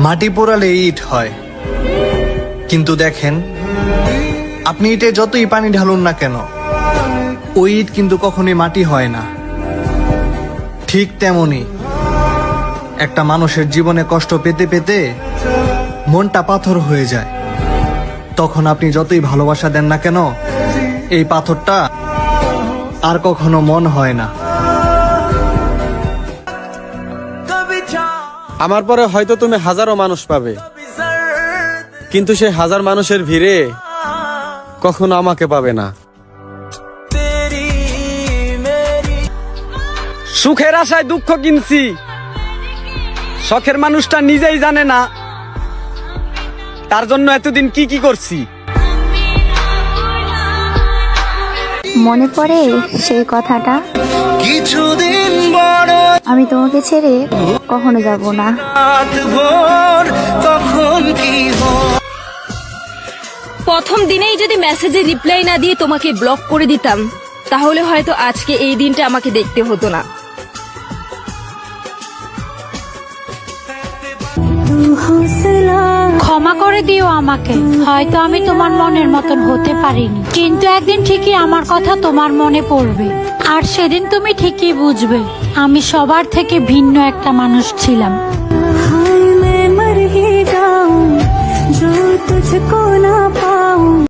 মাটি পোড়ালে ইট হয়, কিন্তু দেখেন আপনি ইটে যতই পানি ঢালুন না কেন ওই ইট কিন্তু কখনোই মাটি হয় না। ঠিক তেমনি একটা মানুষের জীবনে কষ্ট পেতে পেতে মনটা পাথর হয়ে যায়, তখন আপনি যতই ভালোবাসা দেন না কেন এই পাথরটা আর কখনো মন হয় না। আমার পরে হয়তো তুমি হাজারো মানুষ পাবে, কিন্তু সেই হাজার মানুষের ভিড়ে কখনো আমাকে পাবে না। সুখের আশায় দুঃখ কিনছি, শখের মানুষটা নিজেই জানে না তার জন্য এতদিন কি কি করছি। মনে পড়ে সেই কথাটা, কিছুদিন বড় আমি তোমাকে ছেড়ে কখনো যাব না। ভোর তখন কি প্রথম দিনেই যদি মেসেজে রিপ্লাই না দিয়ে তোমাকে ব্লক করে দিতাম, তাহলে হয়তো আজকে এই দিনটা আমাকে দেখতে হতো না। ক্ষমা করে দিও আমাকে, হয়তো আমি তোমার মনের মতন হতে পারিনি, কিন্তু একদিন ঠিকই আমার কথা তোমার মনে পড়বে, আর সেদিন তুমি ঠিকই বুঝবে আমি সবার থেকে ভিন্ন একটা মানুষ ছিলাম। मैं मर ही जाऊं जो तुझको ना पाऊं।